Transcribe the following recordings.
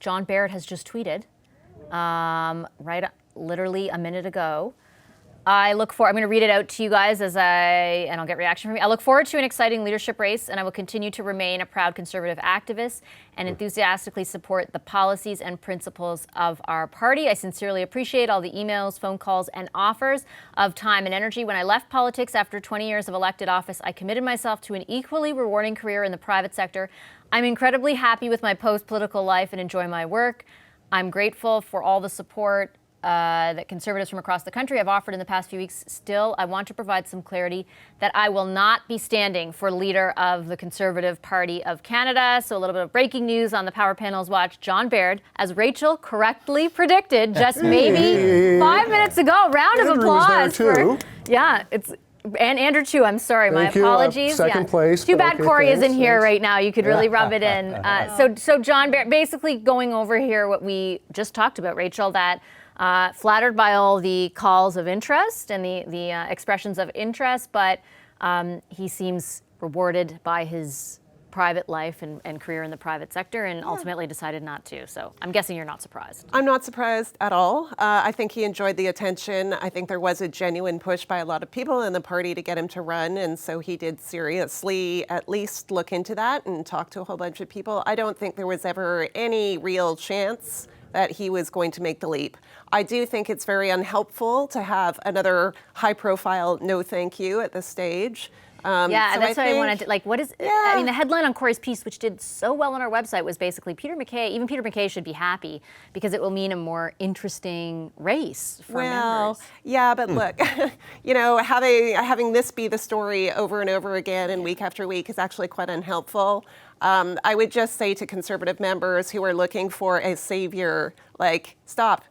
John Baird has just tweeted, literally a minute ago. I'm going to read it out to you guys and I'll get reaction from you. I look forward to an exciting leadership race, and I will continue to remain a proud conservative activist and enthusiastically support the policies and principles of our party. I sincerely appreciate all the emails, phone calls, and offers of time and energy. When I left politics after 20 years of elected office, I committed myself to an equally rewarding career in the private sector. I'm incredibly happy with my post-political life and enjoy my work. I'm grateful for all the support that conservatives from across the country have offered in the past few weeks. Still, I want to provide some clarity that I will not be standing for leader of the Conservative Party of Canada. So a little bit of breaking news on the Power Panel's watch. John Baird, as Rachel correctly predicted just maybe 5 minutes ago. Round of applause. And Andrew too, I'm sorry, my apologies. Second place. Too bad Corey isn't here right now. You could really rub it in. So John Baird, basically going over here what we just talked about, Rachel, that flattered by all the calls of interest and the expressions of interest, but he seems rewarded by his private life and career in the private sector, and ultimately decided not to. So I'm guessing you're not surprised. I'm not surprised at all. I think he enjoyed the attention. I think there was a genuine push by a lot of people in the party to get him to run, and so he did seriously at least look into that and talk to a whole bunch of people. I don't think there was ever any real chance that he was going to make the leap. I do think it's very unhelpful to have another high-profile no thank you at this stage. That's what I wanted to, what is, I mean, the headline on Corey's piece, which did so well on our website, was basically Peter MacKay should be happy because it will mean a more interesting race for members. Yeah, but look, having this be the story over and over again and week after week is actually quite unhelpful. I would just say to Conservative members who are looking for a savior, stop.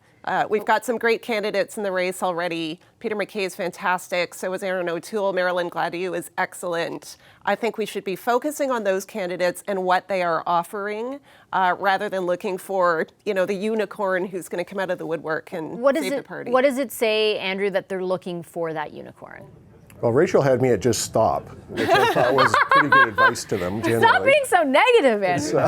We've got some great candidates in the race already. Peter MacKay is fantastic. So is Aaron O'Toole. Marilyn Gladu is excellent. I think we should be focusing on those candidates and what they are offering, rather than looking for, the unicorn who's going to come out of the woodwork and save the party. What does it say, Andrew, that they're looking for that unicorn? Well, Rachel had me at just stop, which I thought was pretty good advice to them, generally. Stop being so negative, Andrew.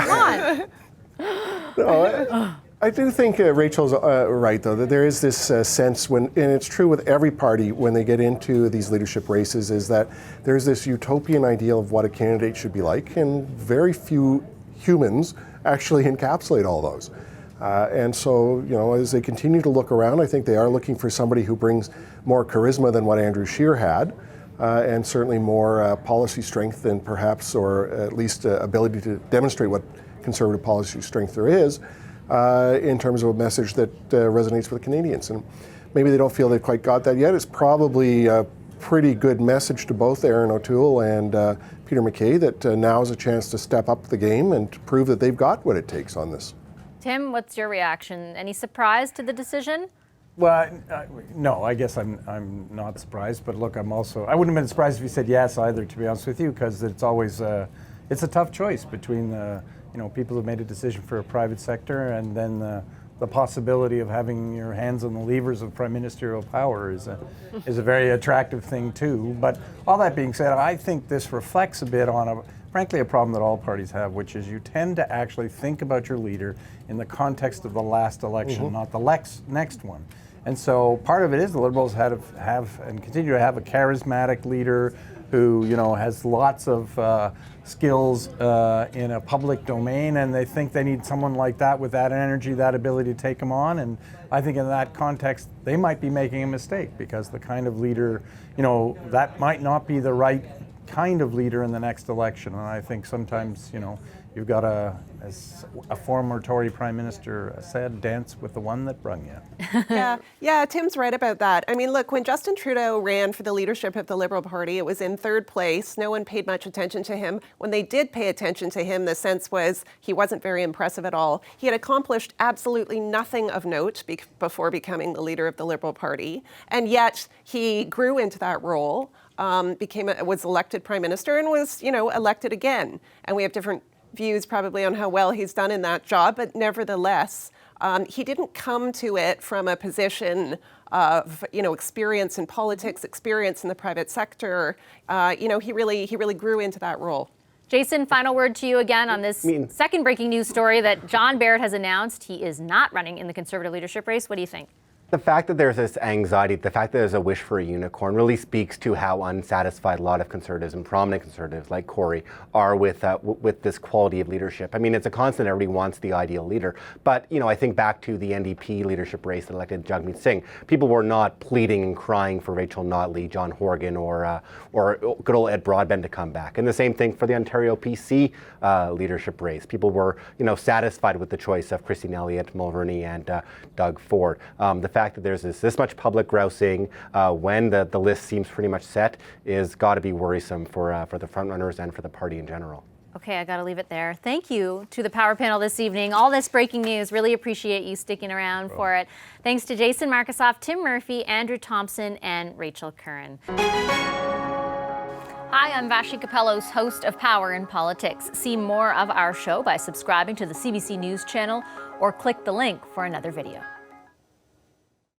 Come on. I do think Rachel's right, though, that there is this sense and it's true with every party when they get into these leadership races, is that there's this utopian ideal of what a candidate should be like, and very few humans actually encapsulate all those. And so, as they continue to look around, I think they are looking for somebody who brings more charisma than what Andrew Scheer had, and certainly more policy strength than perhaps, or at least ability to demonstrate what Conservative policy strength there is, in terms of a message that resonates with Canadians. And maybe they don't feel they've quite got that yet. It's probably a pretty good message to both Aaron O'Toole and Peter MacKay that now is a chance to step up the game and to prove that they've got what it takes on this. Tim, what's your reaction? Any surprise to the decision? Well, no, I guess I'm not surprised. But look, I wouldn't have been surprised if you said yes either, to be honest with you, because it's always it's a tough choice between people who've made a decision for a private sector and then the possibility of having your hands on the levers of prime ministerial power is a very attractive thing too. But all that being said, I think this reflects a bit on frankly a problem that all parties have, which is you tend to actually think about your leader in the context of the last election, not the next one. And so part of it is the Liberals have and continue to have a charismatic leader who has lots of skills in a public domain, and they think they need someone like that with that energy, that ability to take them on. And I think in that context, they might be making a mistake, because the kind of leader, that might not be the right kind of leader in the next election. And I think sometimes, you've got as a former Tory Prime Minister said, dance with the one that brung you. Yeah, Tim's right about that. I mean, look, when Justin Trudeau ran for the leadership of the Liberal Party, it was in third place. No one paid much attention to him. When they did pay attention to him, the sense was he wasn't very impressive at all. He had accomplished absolutely nothing of note before becoming the leader of the Liberal Party. And yet he grew into that role, was elected Prime Minister, and was, elected again. And we have different views probably on how well he's done in that job, but nevertheless, he didn't come to it from a position of, experience in politics, experience in the private sector. He really grew into that role. Jason, final word to you again on this second breaking news story that John Baird has announced he is not running in the Conservative leadership race. What do you think? The fact that there's this anxiety, the fact that there's a wish for a unicorn really speaks to how unsatisfied a lot of Conservatives and prominent Conservatives like Corey are with this quality of leadership. I mean, it's a constant. Everybody wants the ideal leader. But, you know, I think back to the NDP leadership race that elected Jagmeet Singh. People were not pleading and crying for Rachel Notley, John Horgan, or good old Ed Broadbent to come back. And the same thing for the Ontario PC leadership race. People were, you know, satisfied with the choice of Christine Elliott, Mulroney, and Doug Ford. The fact that there's this much public grousing when the list seems pretty much set is got to be worrisome for the frontrunners and for the party in general. Okay, I got to leave it there. Thank you to the Power Panel this evening. All this breaking news, really appreciate you sticking around for it. Thanks to Jason Markusoff, Tim Murphy, Andrew Thompson, and Rachel Curran. Hi, I'm Vashi Capellos, host of Power in Politics. See more of our show by subscribing to the CBC News channel or click the link for another video.